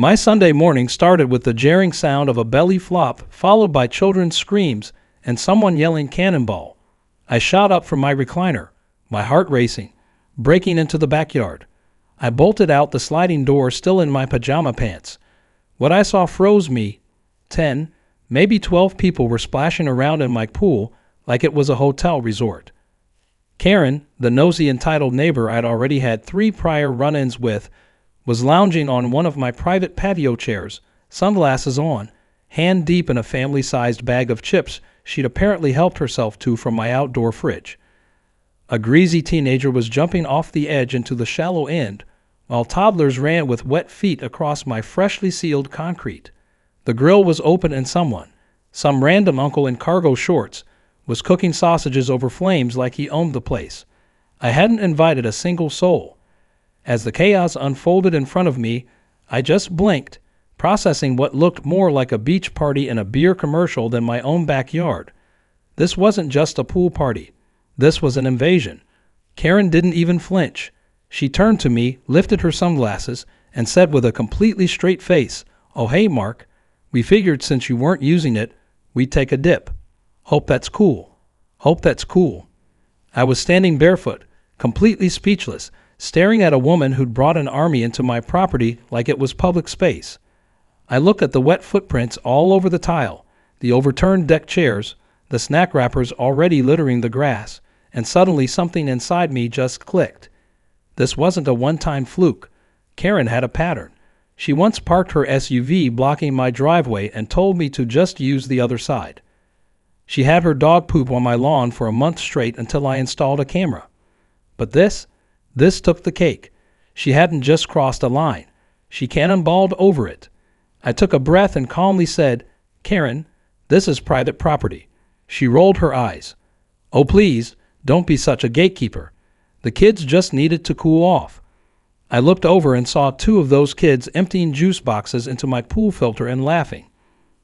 My Sunday morning started with the jarring sound of a belly flop, followed by children's screams and someone yelling cannonball. I shot up from my recliner, my heart racing, breaking into the backyard. I bolted out the sliding door still in my pajama pants. What I saw froze me. 10, maybe 12 people were splashing around in my pool like it was a hotel resort. Karen, the nosy entitled neighbor I'd already had 3 prior run-ins with, was lounging on one of my private patio chairs, sunglasses on, hand deep in a family-sized bag of chips she'd apparently helped herself to from my outdoor fridge. A greasy teenager was jumping off the edge into the shallow end, while toddlers ran with wet feet across my freshly sealed concrete. The grill was open and someone, some random uncle in cargo shorts, was cooking sausages over flames like he owned the place. I hadn't invited a single soul. As the chaos unfolded in front of me, I just blinked, processing what looked more like a beach party in a beer commercial than my own backyard. This wasn't just a pool party. This was an invasion. Karen didn't even flinch. She turned to me, lifted her sunglasses, and said with a completely straight face, "Oh, hey, Mark. We figured since you weren't using it, we'd take a dip. Hope that's cool. Hope that's cool." I was standing barefoot, completely speechless, staring at a woman who'd brought an army into my property like it was public space. I looked at the wet footprints all over the tile, the overturned deck chairs, the snack wrappers already littering the grass, and suddenly something inside me just clicked. This wasn't a one-time fluke. Karen had a pattern. She once parked her SUV blocking my driveway and told me to just use the other side. She had her dog poop on my lawn for a month straight until I installed a camera. But this took the cake. She hadn't just crossed a line. She cannonballed over it. I took a breath and calmly said, "Karen, this is private property." She rolled her eyes. "Oh, please, don't be such a gatekeeper. The kids just needed to cool off." I looked over and saw 2 of those kids emptying juice boxes into my pool filter and laughing.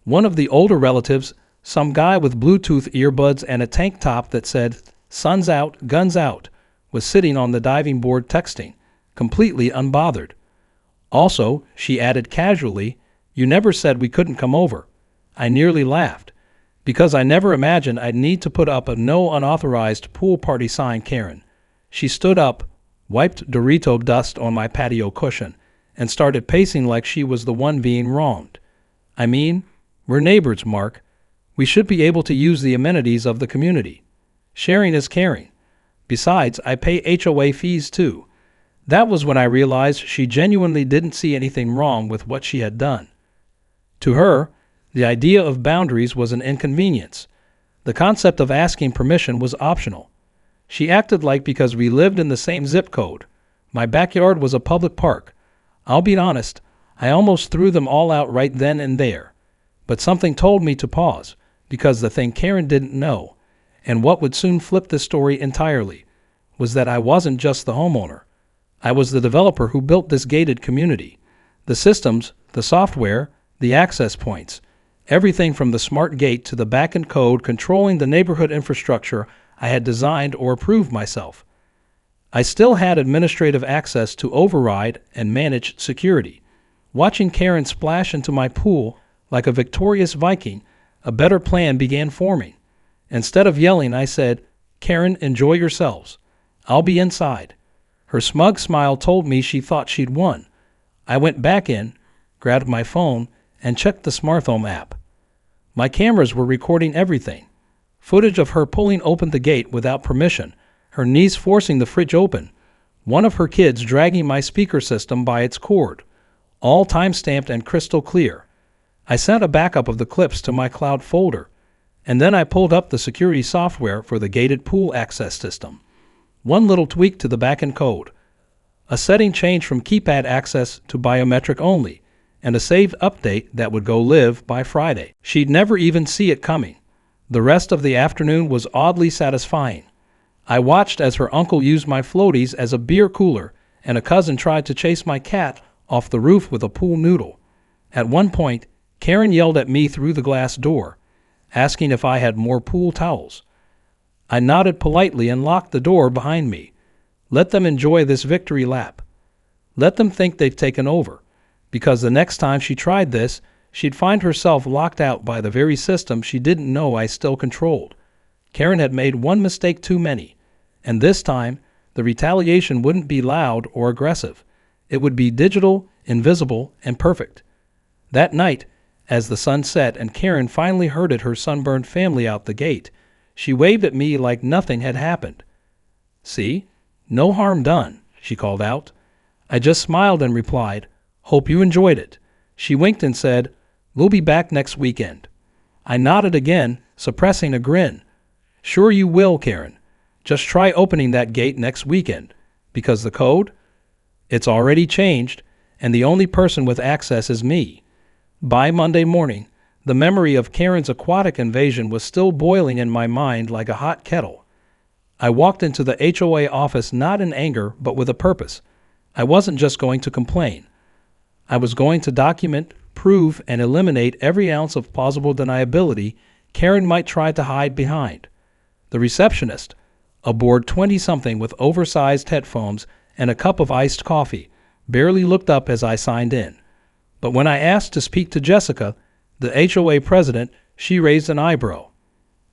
One of the older relatives, some guy with Bluetooth earbuds and a tank top that said, "Sun's out, guns out," was sitting on the diving board texting, completely unbothered. "Also," she added casually, "you never said we couldn't come over." I nearly laughed, because I never imagined I'd need to put up a no unauthorized pool party sign. Karen. She stood up, wiped Dorito dust on my patio cushion, and started pacing like she was the one being wronged. "I mean, we're neighbors, Mark. We should be able to use the amenities of the community. Sharing is caring. Besides, I pay HOA fees too." That was when I realized she genuinely didn't see anything wrong with what she had done. To her, the idea of boundaries was an inconvenience. The concept of asking permission was optional. She acted like because we lived in the same zip code, my backyard was a public park. I'll be honest, I almost threw them all out right then and there. But something told me to pause, because the thing Karen didn't know, and what would soon flip the story entirely, was that I wasn't just the homeowner. I was the developer who built this gated community. The systems, the software, the access points, everything from the smart gate to the back-end code controlling the neighborhood infrastructure I had designed or approved myself. I still had administrative access to override and manage security. Watching Karen splash into my pool like a victorious Viking, a better plan began forming. Instead of yelling, I said, "Karen, enjoy yourselves. I'll be inside." Her smug smile told me she thought she'd won. I went back in, grabbed my phone, and checked the smartphone app. My cameras were recording everything. Footage of her pulling open the gate without permission, her knees forcing the fridge open, one of her kids dragging my speaker system by its cord, all time-stamped and crystal clear. I sent a backup of the clips to my cloud folder, and then I pulled up the security software for the gated pool access system. One little tweak to the back-end code, a setting change from keypad access to biometric only, and a saved update that would go live by Friday. She'd never even see it coming. The rest of the afternoon was oddly satisfying. I watched as her uncle used my floaties as a beer cooler, and a cousin tried to chase my cat off the roof with a pool noodle. At one point, Karen yelled at me through the glass door, asking if I had more pool towels. I nodded politely and locked the door behind me. Let them enjoy this victory lap. Let them think they've taken over, because the next time she tried this, she'd find herself locked out by the very system she didn't know I still controlled. Karen had made one mistake too many, and this time, the retaliation wouldn't be loud or aggressive. It would be digital, invisible, and perfect. That night, as the sun set and Karen finally herded her sunburned family out the gate, she waved at me like nothing had happened. "See? No harm done," she called out. I just smiled and replied, "Hope you enjoyed it." She winked and said, "We'll be back next weekend." I nodded again, suppressing a grin. "Sure you will, Karen. Just try opening that gate next weekend. Because the code? It's already changed, and the only person with access is me." By Monday morning, the memory of Karen's aquatic invasion was still boiling in my mind like a hot kettle. I walked into the HOA office not in anger, but with a purpose. I wasn't just going to complain. I was going to document, prove, and eliminate every ounce of plausible deniability Karen might try to hide behind. The receptionist, a bored 20-something with oversized headphones and a cup of iced coffee, barely looked up as I signed in. But when I asked to speak to Jessica, the HOA president, she raised an eyebrow.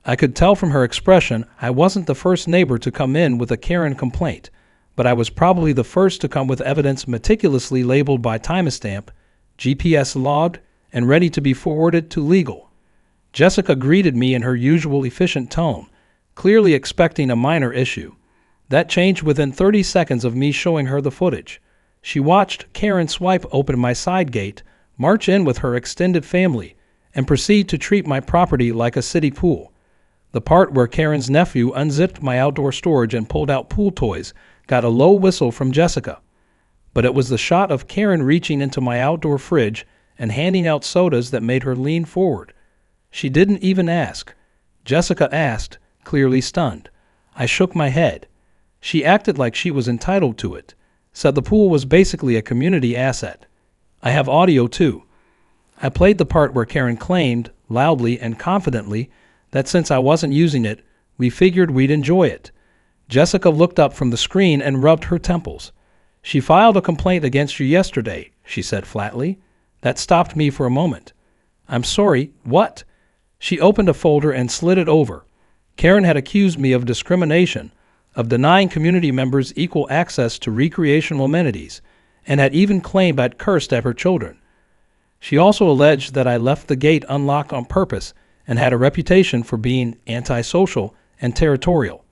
I could tell from her expression I wasn't the first neighbor to come in with a Karen complaint, but I was probably the first to come with evidence meticulously labeled by timestamp, GPS logged, and ready to be forwarded to legal. Jessica greeted me in her usual efficient tone, clearly expecting a minor issue. That changed within 30 seconds of me showing her the footage. She watched Karen swipe open my side gate, march in with her extended family, and proceed to treat my property like a city pool. The part where Karen's nephew unzipped my outdoor storage and pulled out pool toys got a low whistle from Jessica. But it was the shot of Karen reaching into my outdoor fridge and handing out sodas that made her lean forward. She didn't even ask. Jessica asked, clearly stunned. I shook my head. She acted like she was entitled to it, said the pool was basically a community asset. I have audio too. I played the part where Karen claimed, loudly and confidently, that since I wasn't using it, we figured we'd enjoy it. Jessica looked up from the screen and rubbed her temples. "She filed a complaint against you yesterday," she said flatly. That stopped me for a moment. "I'm sorry, what?" She opened a folder and slid it over. Karen had accused me of discrimination, of denying community members equal access to recreational amenities, and had even claimed I'd cursed at her children. She also alleged that I left the gate unlocked on purpose and had a reputation for being antisocial and territorial.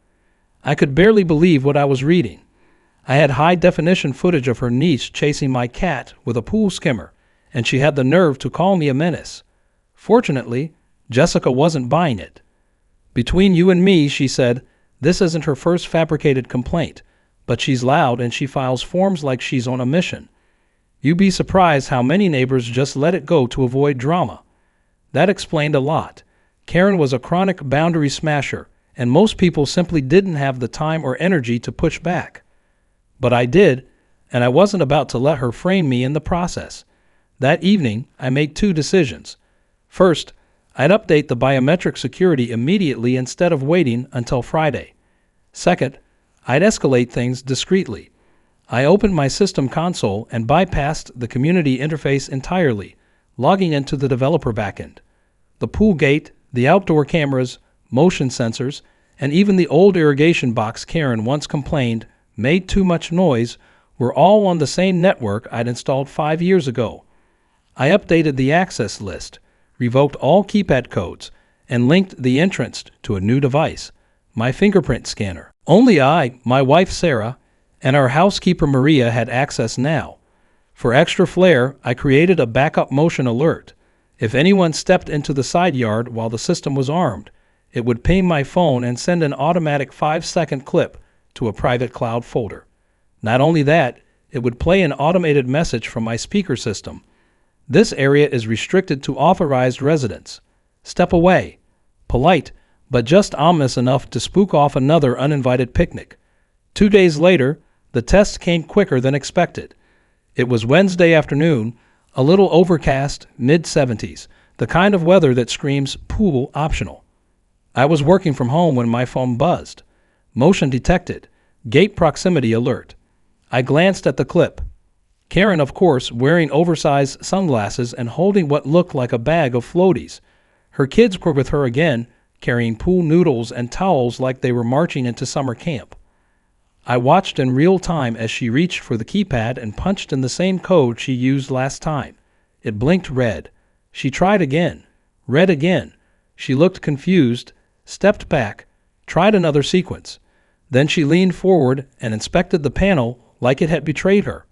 I could barely believe what I was reading. I had high-definition footage of her niece chasing my cat with a pool skimmer, and she had the nerve to call me a menace. Fortunately, Jessica wasn't buying it. "Between you and me," she said, "this isn't her first fabricated complaint, but she's loud and she files forms like she's on a mission. You'd be surprised how many neighbors just let it go to avoid drama." That explained a lot. Karen was a chronic boundary smasher, and most people simply didn't have the time or energy to push back. But I did, and I wasn't about to let her frame me in the process. That evening, I made two decisions. First, I'd update the biometric security immediately instead of waiting until Friday. Second, I'd escalate things discreetly. I opened my system console and bypassed the community interface entirely, logging into the developer backend. The pool gate, the outdoor cameras, motion sensors, and even the old irrigation box Karen once complained made too much noise were all on the same network I'd installed 5 years ago. I updated the access list, revoked all keypad codes, and linked the entrance to a new device, my fingerprint scanner. Only I, my wife Sarah, and our housekeeper Maria had access now. For extra flair, I created a backup motion alert. If anyone stepped into the side yard while the system was armed, it would ping my phone and send an automatic 5-second clip to a private cloud folder. Not only that, it would play an automated message from my speaker system. "This area is restricted to authorized residents. Step away." Polite, but just ominous enough to spook off another uninvited picnic. 2 days later, the test came quicker than expected. It was Wednesday afternoon, a little overcast, mid-70s, the kind of weather that screams pool optional. I was working from home when my phone buzzed. Motion detected. Gate proximity alert. I glanced at the clip. Karen, of course, wearing oversized sunglasses and holding what looked like a bag of floaties. Her kids were with her again, carrying pool noodles and towels like they were marching into summer camp. I watched in real time as she reached for the keypad and punched in the same code she used last time. It blinked red. She tried again. Red again. She looked confused, stepped back, tried another sequence. Then she leaned forward and inspected the panel like it had betrayed her.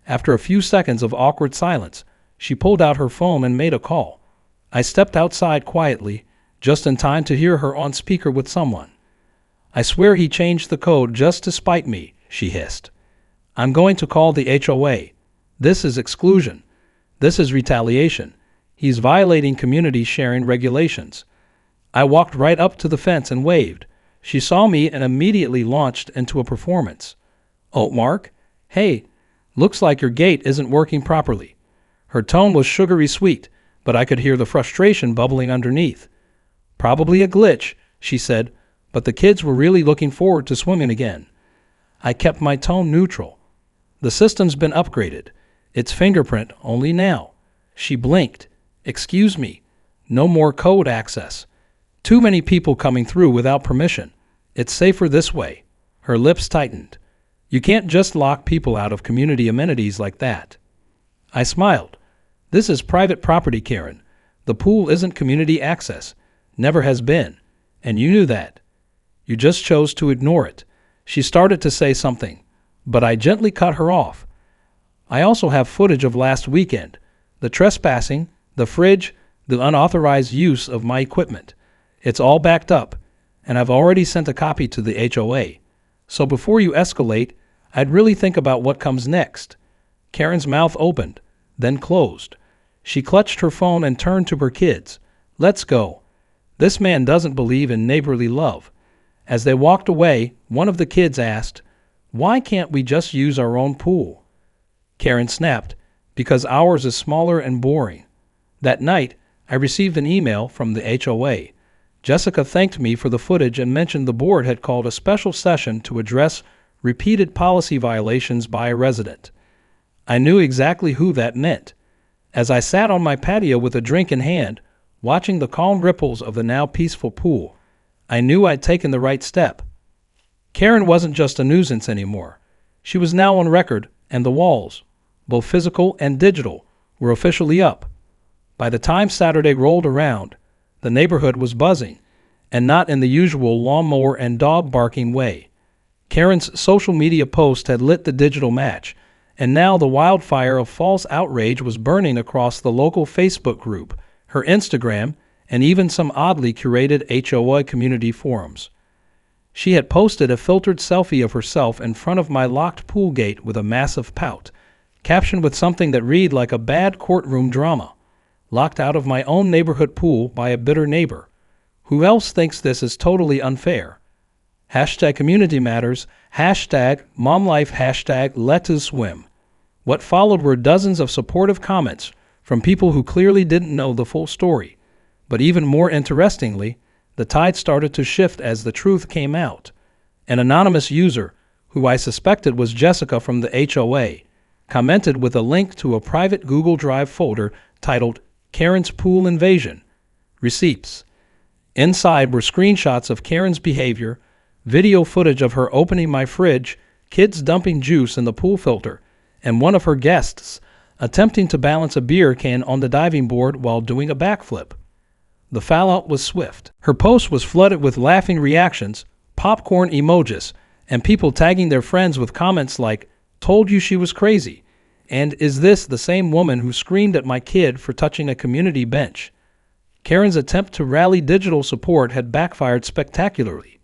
After a few seconds of awkward silence, she pulled out her phone and made a call. I stepped outside quietly, just in time to hear her on speaker with someone. "I swear he changed the code just to spite me," she hissed. "I'm going to call the HOA. This is exclusion. This is retaliation. He's violating community sharing regulations." I walked right up to the fence and waved. She saw me and immediately launched into a performance. "Oh, Mark? Hey, looks like your gate isn't working properly." Her tone was sugary sweet, but I could hear the frustration bubbling underneath. "Probably a glitch," she said, "but the kids were really looking forward to swimming again." I kept my tone neutral. "The system's been upgraded. It's fingerprint only now." She blinked. "Excuse me. No more code access. Too many people coming through without permission. It's safer this way." Her lips tightened. "You can't just lock people out of community amenities like that." I smiled. "This is private property, Karen. The pool isn't community access. Never has been. And you knew that. You just chose to ignore it." She started to say something, but I gently cut her off. "I also have footage of last weekend. The trespassing, the fridge, the unauthorized use of my equipment. It's all backed up, and I've already sent a copy to the HOA. So before you escalate, I'd really think about what comes next." Karen's mouth opened, then closed. She clutched her phone and turned to her kids. "Let's go. This man doesn't believe in neighborly love." As they walked away, one of the kids asked, "Why can't we just use our own pool?" Karen snapped, "Because ours is smaller and boring." That night, I received an email from the HOA. Jessica thanked me for the footage and mentioned the board had called a special session to address repeated policy violations by a resident. I knew exactly who that meant. As I sat on my patio with a drink in hand, watching the calm ripples of the now peaceful pool, I knew I'd taken the right step. Karen wasn't just a nuisance anymore. She was now on record, and the walls, both physical and digital, were officially up. By the time Saturday rolled around, the neighborhood was buzzing, and not in the usual lawnmower and dog barking way. Karen's social media post had lit the digital match, and now the wildfire of false outrage was burning across the local Facebook group, her Instagram, and even some oddly curated HOA community forums. She had posted a filtered selfie of herself in front of my locked pool gate with a massive pout, captioned with something that read like a bad courtroom drama. "Locked out of my own neighborhood pool by a bitter neighbor. Who else thinks this is totally unfair? Hashtag community matters, hashtag momlife, hashtag let's swim." What followed were dozens of supportive comments from people who clearly didn't know the full story. But even more interestingly, the tide started to shift as the truth came out. An anonymous user, who I suspected was Jessica from the HOA, commented with a link to a private Google Drive folder titled Karen's Pool Invasion. Receipts. Inside were screenshots of Karen's behavior, video footage of her opening my fridge, kids dumping juice in the pool filter, and one of her guests attempting to balance a beer can on the diving board while doing a backflip. The fallout was swift. Her post was flooded with laughing reactions, popcorn emojis, and people tagging their friends with comments like, "Told you she was crazy," and "Is this the same woman who screamed at my kid for touching a community bench?" Karen's attempt to rally digital support had backfired spectacularly.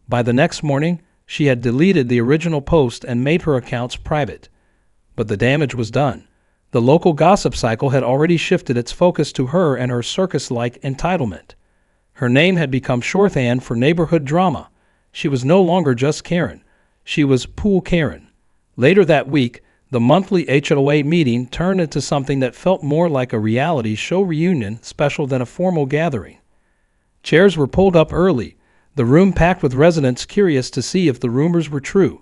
By the next morning, she had deleted the original post and made her accounts private. But the damage was done. The local gossip cycle had already shifted its focus to her and her circus-like entitlement. Her name had become shorthand for neighborhood drama. She was no longer just Karen. She was Pool Karen. Later that week, the monthly HOA meeting turned into something that felt more like a reality show reunion special than a formal gathering. Chairs were pulled up early, the room packed with residents curious to see if the rumors were true.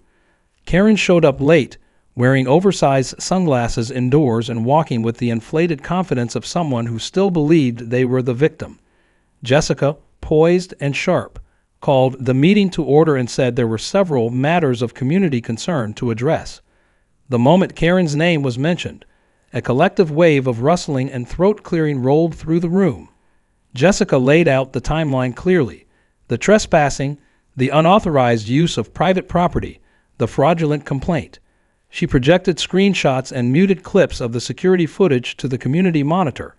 Karen showed up late, wearing oversized sunglasses indoors and walking with the inflated confidence of someone who still believed they were the victim. Jessica, poised and sharp, called the meeting to order and said there were several matters of community concern to address. The moment Karen's name was mentioned, a collective wave of rustling and throat-clearing rolled through the room. Jessica laid out the timeline clearly: the trespassing, the unauthorized use of private property, the fraudulent complaint. She projected screenshots and muted clips of the security footage to the community monitor,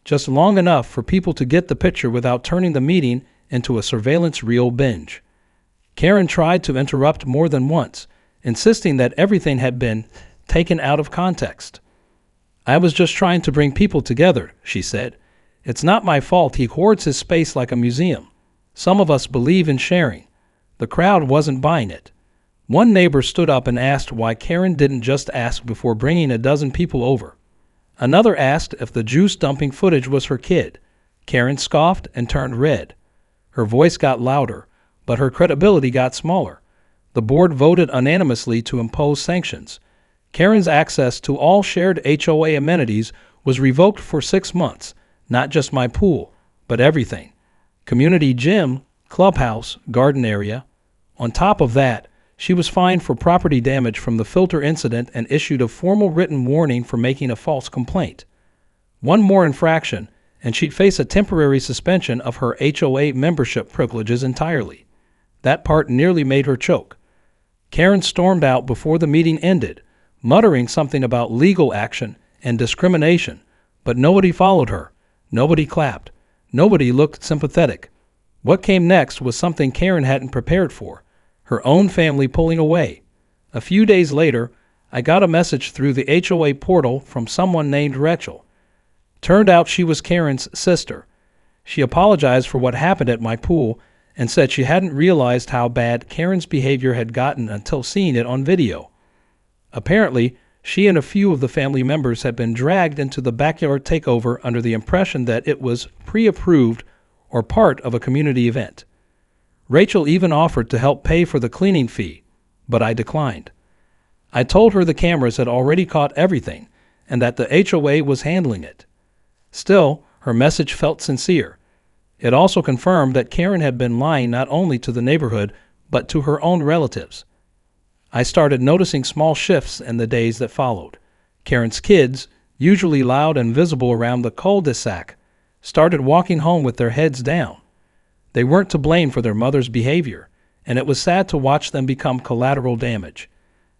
just long enough for people to get the picture without turning the meeting into a surveillance reel binge. Karen tried to interrupt more than once, insisting that everything had been taken out of context. "I was just trying to bring people together," she said. "It's not my fault he hoards his space like a museum. Some of us believe in sharing." The crowd wasn't buying it. One neighbor stood up and asked why Karen didn't just ask before bringing a dozen people over. Another asked if the juice dumping footage was her kid. Karen scoffed and turned red. Her voice got louder, but her credibility got smaller. The board voted unanimously to impose sanctions. Karen's access to all shared HOA amenities was revoked for 6 months, not just my pool, but everything. Community gym, clubhouse, garden area. On top of that, she was fined for property damage from the filter incident and issued a formal written warning for making a false complaint. One more infraction, and she'd face a temporary suspension of her HOA membership privileges entirely. That part nearly made her choke. Karen stormed out before the meeting ended, muttering something about legal action and discrimination, but nobody followed her. Nobody clapped. Nobody looked sympathetic. What came next was something Karen hadn't prepared for: her own family pulling away. A few days later, I got a message through the HOA portal from someone named Rachel. Turned out she was Karen's sister. She apologized for what happened at my pool and said she hadn't realized how bad Karen's behavior had gotten until seeing it on video. Apparently, she and a few of the family members had been dragged into the backyard takeover under the impression that it was pre-approved or part of a community event. Rachel even offered to help pay for the cleaning fee, but I declined. I told her the cameras had already caught everything and that the HOA was handling it. Still, her message felt sincere. It also confirmed that Karen had been lying not only to the neighborhood, but to her own relatives. I started noticing small shifts in the days that followed. Karen's kids, usually loud and visible around the cul-de-sac, started walking home with their heads down. They weren't to blame for their mother's behavior, and it was sad to watch them become collateral damage.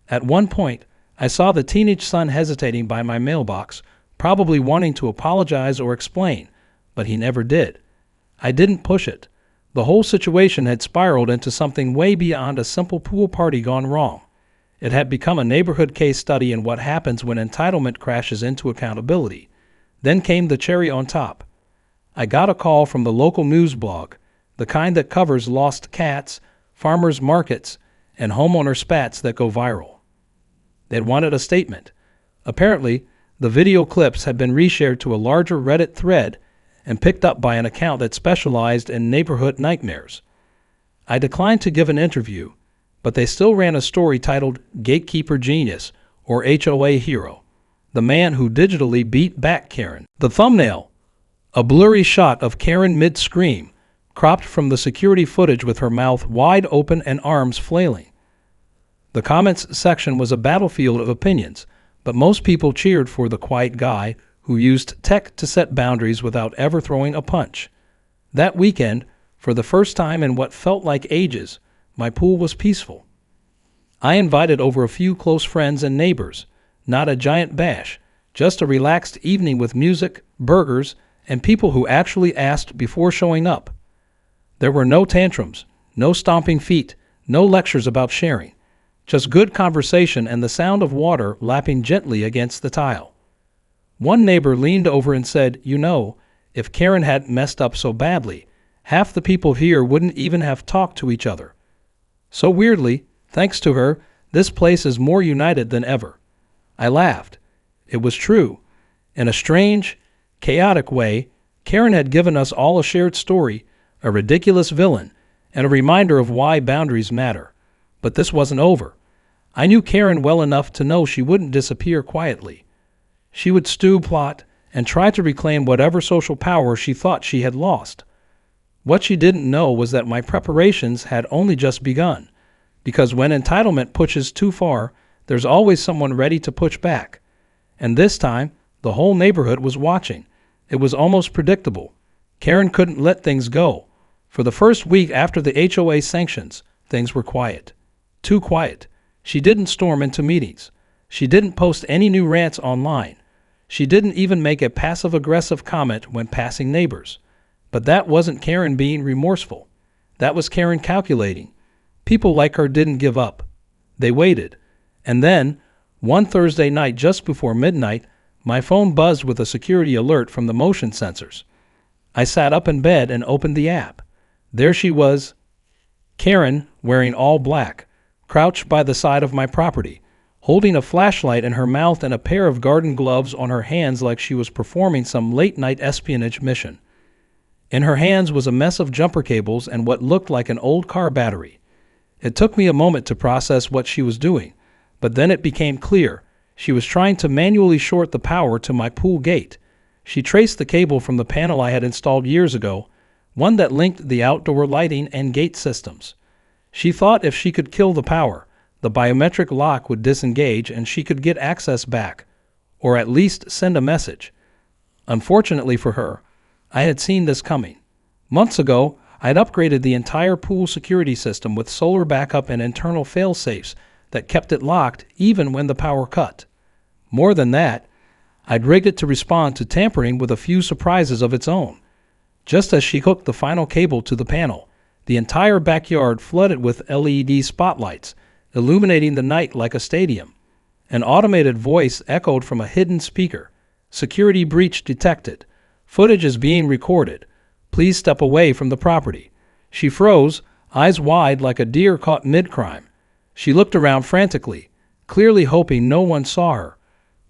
At one point, I saw the teenage son hesitating by my mailbox, probably wanting to apologize or explain, but he never did. I didn't push it. The whole situation had spiraled into something way beyond a simple pool party gone wrong. It had become a neighborhood case study in what happens when entitlement crashes into accountability. Then came the cherry on top. I got a call from the local news blog, the kind that covers lost cats, farmers markets, and homeowner spats that go viral. They'd wanted a statement. Apparently, the video clips had been reshared to a larger Reddit thread and picked up by an account that specialized in neighborhood nightmares. I declined to give an interview, but they still ran a story titled Gatekeeper Genius, or HOA Hero, the man who digitally beat back Karen. The thumbnail: a blurry shot of Karen mid-scream, cropped from the security footage with her mouth wide open and arms flailing. The comments section was a battlefield of opinions, but most people cheered for the quiet guy who used tech to set boundaries without ever throwing a punch. That weekend, for the first time in what felt like ages, my pool was peaceful. I invited over a few close friends and neighbors, not a giant bash, just a relaxed evening with music, burgers, and people who actually asked before showing up. There were no tantrums, no stomping feet, no lectures about sharing, just good conversation and the sound of water lapping gently against the tile. One neighbor leaned over and said, "You know, if Karen hadn't messed up so badly, half the people here wouldn't even have talked to each other. So weirdly, thanks to her, this place is more united than ever." I laughed. It was true. In a strange, chaotic way, Karen had given us all a shared story, a ridiculous villain, and a reminder of why boundaries matter. But this wasn't over. I knew Karen well enough to know she wouldn't disappear quietly. She would stew, plot, and try to reclaim whatever social power she thought she had lost. What she didn't know was that my preparations had only just begun, because when entitlement pushes too far, there's always someone ready to push back. And this time, the whole neighborhood was watching. It was almost predictable. Karen couldn't let things go. For the first week after the HOA sanctions, things were quiet. Too quiet. She didn't storm into meetings. She didn't post any new rants online. She didn't even make a passive-aggressive comment when passing neighbors. But that wasn't Karen being remorseful. That was Karen calculating. People like her didn't give up. They waited. And then, one Thursday night just before midnight, my phone buzzed with a security alert from the motion sensors. I sat up in bed and opened the app. There she was, Karen, wearing all black, crouched by the side of my property, holding a flashlight in her mouth and a pair of garden gloves on her hands like she was performing some late-night espionage mission. In her hands was a mess of jumper cables and what looked like an old car battery. It took me a moment to process what she was doing, but then it became clear. She was trying to manually short the power to my pool gate. She traced the cable from the panel I had installed years ago, one that linked the outdoor lighting and gate systems. She thought if she could kill the power, the biometric lock would disengage and she could get access back, or at least send a message. Unfortunately for her, I had seen this coming. Months ago, I had upgraded the entire pool security system with solar backup and internal fail-safes that kept it locked even when the power cut. More than that, I'd rigged it to respond to tampering with a few surprises of its own. Just as she hooked the final cable to the panel, the entire backyard flooded with LED spotlights, illuminating the night like a stadium. An automated voice echoed from a hidden speaker. Security breach detected. Footage is being recorded. Please step away from the property. She froze, eyes wide like a deer caught mid-crime. She looked around frantically, clearly hoping no one saw her.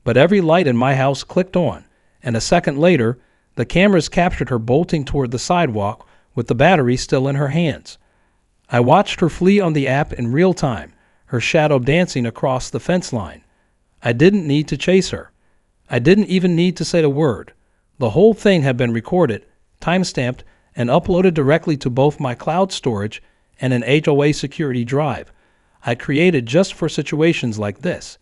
But every light in my house clicked on, and a second later, the cameras captured her bolting toward the sidewalk with the battery still in her hands. I watched her flee on the app in real time, her shadow dancing across the fence line. I didn't need to chase her. I didn't even need to say a word. The whole thing had been recorded, time-stamped, and uploaded directly to both my cloud storage and an HOA security drive I created just for situations like this.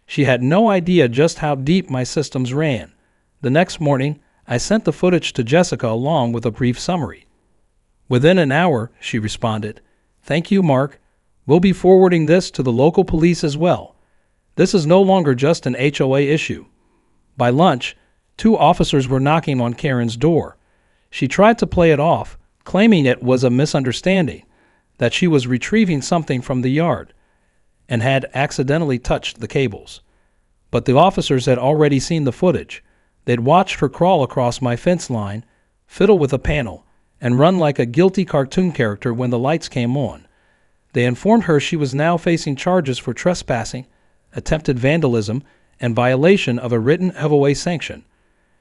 She had no idea just how deep my systems ran. The next morning, I sent the footage to Jessica along with a brief summary. Within an hour, she responded, "Thank you, Mark. We'll be forwarding this to the local police as well. This is no longer just an HOA issue." By lunch, 2 officers were knocking on Karen's door. She tried to play it off, claiming it was a misunderstanding, that she was retrieving something from the yard, and had accidentally touched the cables. But the officers had already seen the footage. They'd watched her crawl across my fence line, fiddle with a panel, and run like a guilty cartoon character when the lights came on. They informed her she was now facing charges for trespassing, attempted vandalism, and violation of a written HOA sanction.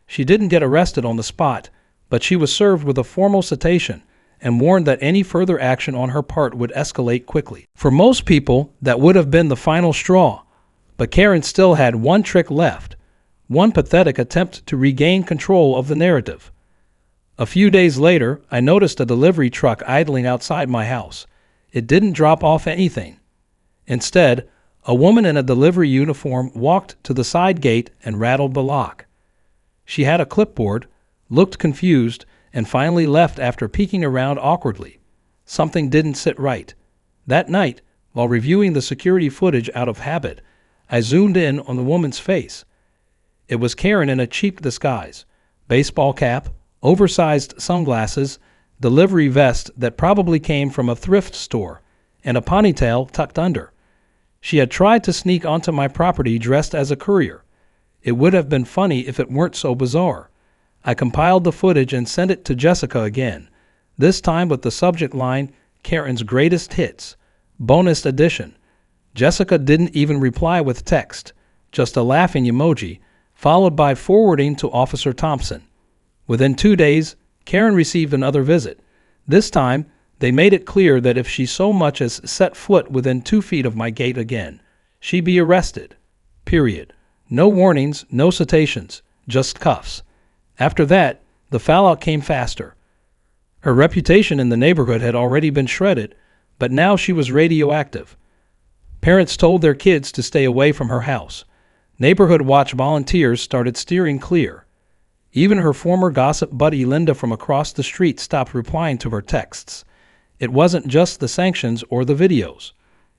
She didn't get arrested on the spot, but she was served with a formal citation and warned that any further action on her part would escalate quickly. For most people, that would have been the final straw, but Karen still had one trick left, one pathetic attempt to regain control of the narrative. A few days later, I noticed a delivery truck idling outside my house. It didn't drop off anything. Instead, a woman in a delivery uniform walked to the side gate and rattled the lock. She had a clipboard, looked confused, and finally left after peeking around awkwardly. Something didn't sit right. That night, while reviewing the security footage out of habit, I zoomed in on the woman's face. It was Karen in a cheap disguise, baseball cap, oversized sunglasses, delivery vest that probably came from a thrift store, and a ponytail tucked under. She had tried to sneak onto my property dressed as a courier. It would have been funny if it weren't so bizarre. I compiled the footage and sent it to Jessica again, this time with the subject line, "Karen's Greatest Hits, Bonus Edition." Jessica didn't even reply with text, just a laughing emoji, followed by forwarding to Officer Thompson. Within 2 days, Karen received another visit. This time, they made it clear that if she so much as set foot within 2 feet of my gate again, she'd be arrested. Period. No warnings, no citations, just cuffs. After that, the fallout came faster. Her reputation in the neighborhood had already been shredded, but now she was radioactive. Parents told their kids to stay away from her house. Neighborhood watch volunteers started steering clear. Even her former gossip buddy Linda from across the street stopped replying to her texts. It wasn't just the sanctions or the videos.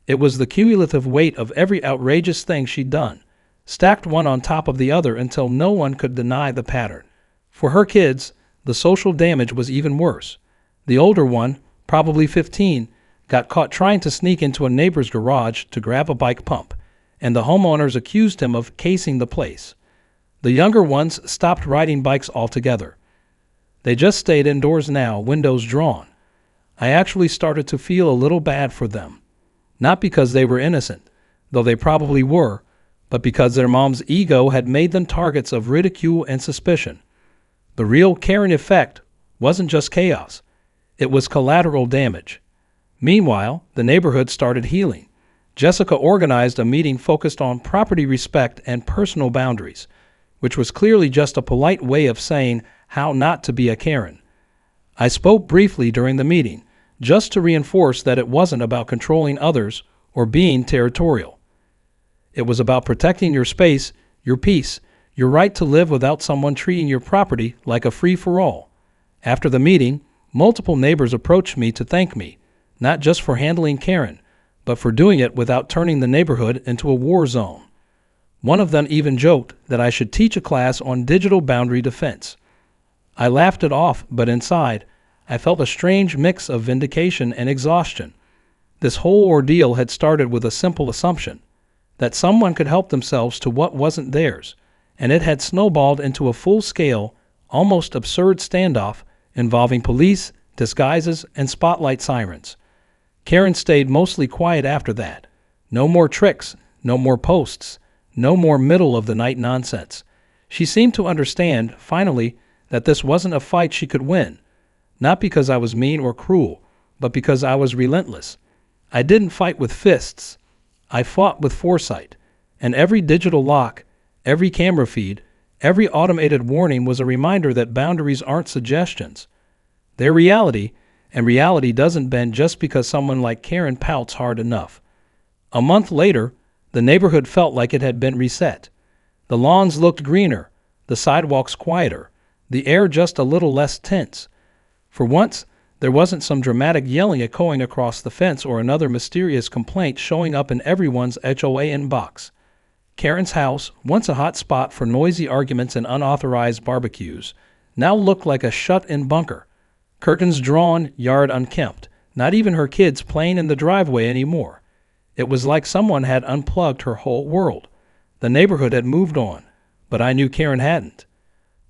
It was the cumulative weight of every outrageous thing she'd done, stacked one on top of the other until no one could deny the pattern. For her kids, the social damage was even worse. The older one, probably 15, got caught trying to sneak into a neighbor's garage to grab a bike pump, and the homeowners accused him of casing the place. The younger ones stopped riding bikes altogether. They just stayed indoors now, windows drawn. I actually started to feel a little bad for them. Not because they were innocent, though they probably were, but because their mom's ego had made them targets of ridicule and suspicion. The real Karen effect wasn't just chaos. It was collateral damage. Meanwhile, the neighborhood started healing. Jessica organized a meeting focused on property respect and personal boundaries, which was clearly just a polite way of saying how not to be a Karen. I spoke briefly during the meeting, just to reinforce that it wasn't about controlling others or being territorial. It was about protecting your space, your peace, your right to live without someone treating your property like a free-for-all. After the meeting, multiple neighbors approached me to thank me, not just for handling Karen, but for doing it without turning the neighborhood into a war zone. One of them even joked that I should teach a class on digital boundary defense. I laughed it off, but inside, I felt a strange mix of vindication and exhaustion. This whole ordeal had started with a simple assumption, that someone could help themselves to what wasn't theirs, and it had snowballed into a full-scale, almost absurd standoff involving police, disguises, and spotlight sirens. Karen stayed mostly quiet after that. No more tricks, no more posts, no more middle-of-the-night nonsense. She seemed to understand, finally, that this wasn't a fight she could win, not because I was mean or cruel, but because I was relentless. I didn't fight with fists. I fought with foresight, and every digital lock, every camera feed, every automated warning was a reminder that boundaries aren't suggestions. They're reality, and reality doesn't bend just because someone like Karen pouts hard enough. A month later, the neighborhood felt like it had been reset. The lawns looked greener, the sidewalks quieter, the air just a little less tense. For once, there wasn't some dramatic yelling echoing across the fence or another mysterious complaint showing up in everyone's HOA inbox. Karen's house, once a hot spot for noisy arguments and unauthorized barbecues, now looked like a shut-in bunker. Curtains drawn, yard unkempt, not even her kids playing in the driveway anymore. It was like someone had unplugged her whole world. The neighborhood had moved on, but I knew Karen hadn't.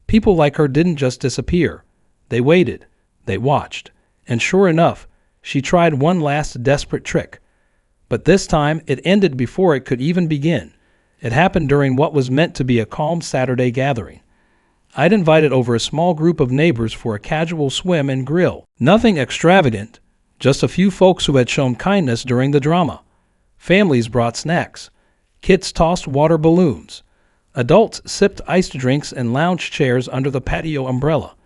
People like her didn't just disappear. They waited, they watched, and sure enough, she tried one last desperate trick. But this time, it ended before it could even begin. It happened during what was meant to be a calm Saturday gathering. I'd invited over a small group of neighbors for a casual swim and grill. Nothing extravagant, just a few folks who had shown kindness during the drama. Families brought snacks. Kids tossed water balloons. Adults sipped iced drinks in lounge chairs under the patio umbrella.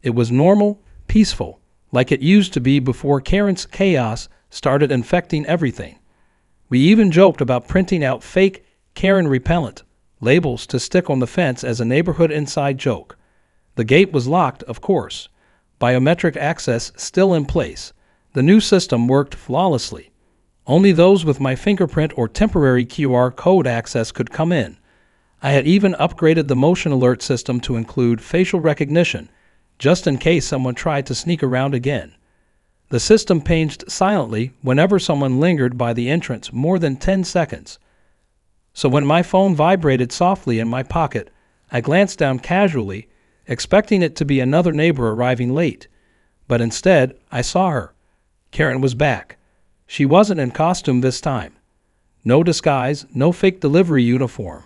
It was normal, peaceful, like it used to be before Karen's chaos started infecting everything. We even joked about printing out fake Karen repellent labels to stick on the fence as a neighborhood inside joke. The gate was locked, of course. Biometric access still in place. The new system worked flawlessly. Only those with my fingerprint or temporary QR code access could come in. I had even upgraded the motion alert system to include facial recognition, just in case someone tried to sneak around again. The system paged silently whenever someone lingered by the entrance more than 10 seconds. So when my phone vibrated softly in my pocket, I glanced down casually, expecting it to be another neighbor arriving late. But instead, I saw her. Karen was back. She wasn't in costume this time. No disguise, no fake delivery uniform.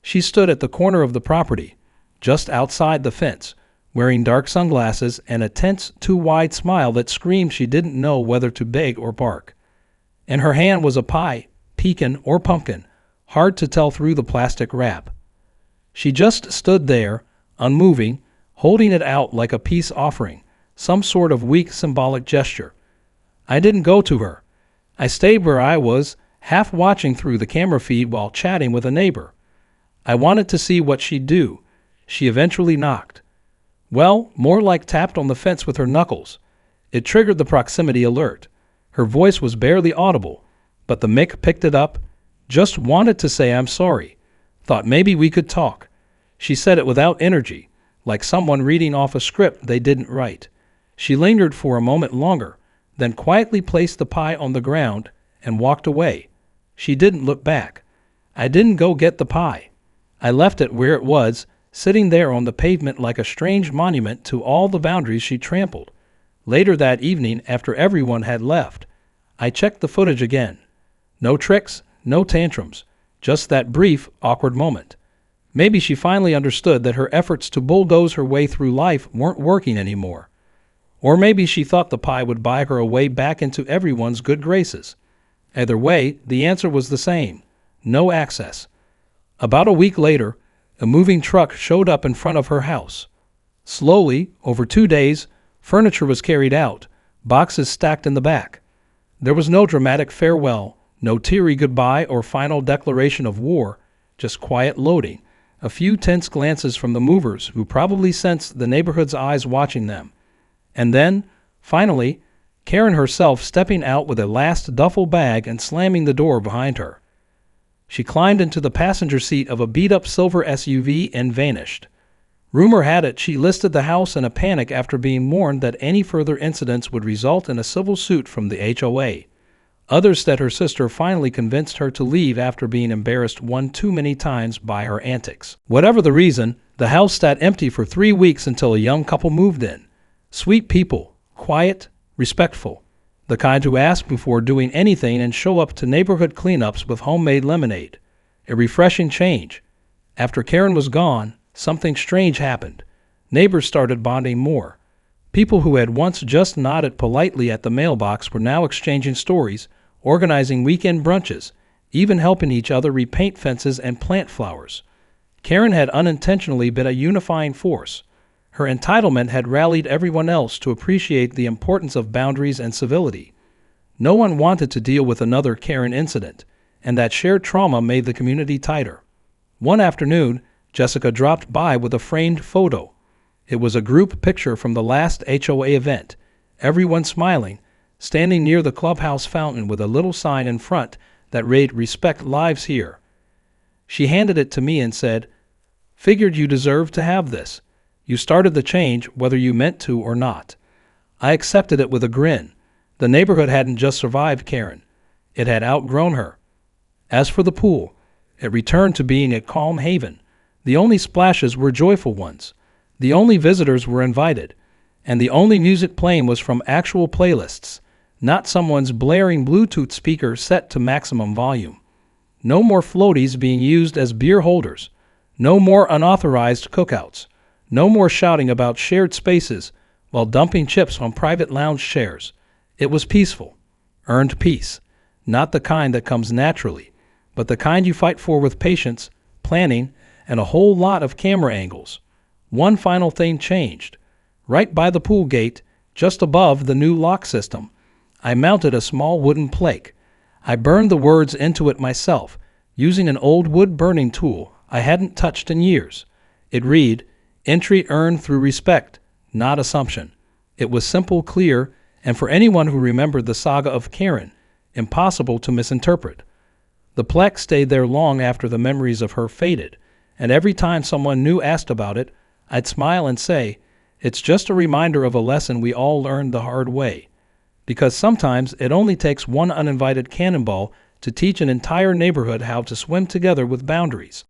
She stood at the corner of the property, just outside the fence, wearing dark sunglasses and a tense, too-wide smile that screamed she didn't know whether to beg or bark. In her hand was a pie, pecan, or pumpkin, hard to tell through the plastic wrap. She just stood there, unmoving, holding it out like a peace offering, some sort of weak symbolic gesture. I didn't go to her. I stayed where I was, half watching through the camera feed while chatting with a neighbor. I wanted to see what she'd do. She eventually knocked. Well, more like tapped on the fence with her knuckles. It triggered the proximity alert. Her voice was barely audible, but the mic picked it up. Just wanted to say I'm sorry. Thought maybe we could talk. She said it without energy, like someone reading off a script they didn't write. She lingered for a moment longer, then quietly placed the pie on the ground and walked away. She didn't look back. I didn't go get the pie. I left it where it was, sitting there on the pavement like a strange monument to all the boundaries she trampled. Later that evening, after everyone had left, I checked the footage again. No tricks, no tantrums, just that brief, awkward moment. Maybe she finally understood that her efforts to bulldoze her way through life weren't working anymore. Or maybe she thought the pie would buy her a way back into everyone's good graces. Either way, the answer was the same: no access. About a week later, a moving truck showed up in front of her house. Slowly, over 2 days, furniture was carried out, boxes stacked in the back. There was no dramatic farewell, no teary goodbye or final declaration of war, just quiet loading, a few tense glances from the movers who probably sensed the neighborhood's eyes watching them. And then, finally, Karen herself stepping out with a last duffel bag and slamming the door behind her. She climbed into the passenger seat of a beat-up silver SUV and vanished. Rumor had it she listed the house in a panic after being warned that any further incidents would result in a civil suit from the HOA. Others said her sister finally convinced her to leave after being embarrassed one too many times by her antics. Whatever the reason, the house sat empty for 3 weeks until a young couple moved in. Sweet people, quiet, respectful, the kind who ask before doing anything and show up to neighborhood cleanups with homemade lemonade. A refreshing change. After Karen was gone, something strange happened. Neighbors started bonding more. People who had once just nodded politely at the mailbox were now exchanging stories, organizing weekend brunches, even helping each other repaint fences and plant flowers. Karen had unintentionally been a unifying force. Her entitlement had rallied everyone else to appreciate the importance of boundaries and civility. No one wanted to deal with another Karen incident, and that shared trauma made the community tighter. One afternoon, Jessica dropped by with a framed photo. It was a group picture from the last HOA event, everyone smiling, standing near the clubhouse fountain with a little sign in front that read "Respect Lives Here." She handed it to me and said, "Figured you deserved to have this. You started the change whether you meant to or not." I accepted it with a grin. The neighborhood hadn't just survived Karen. It had outgrown her. As for the pool, it returned to being a calm haven. The only splashes were joyful ones. The only visitors were invited. And the only music playing was from actual playlists, not someone's blaring Bluetooth speaker set to maximum volume. No more floaties being used as beer holders. No more unauthorized cookouts. No more shouting about shared spaces while dumping chips on private lounge chairs. It was peaceful. Earned peace. Not the kind that comes naturally, but the kind you fight for with patience, planning, and a whole lot of camera angles. One final thing changed. Right by the pool gate, just above the new lock system, I mounted a small wooden plaque. I burned the words into it myself, using an old wood burning tool I hadn't touched in years. It read, "Entry earned through respect, not assumption." It was simple, clear, and for anyone who remembered the saga of Karen, impossible to misinterpret. The plaque stayed there long after the memories of her faded, and every time someone new asked about it, I'd smile and say, "It's just a reminder of a lesson we all learned the hard way." Because sometimes it only takes one uninvited cannonball to teach an entire neighborhood how to swim together with boundaries.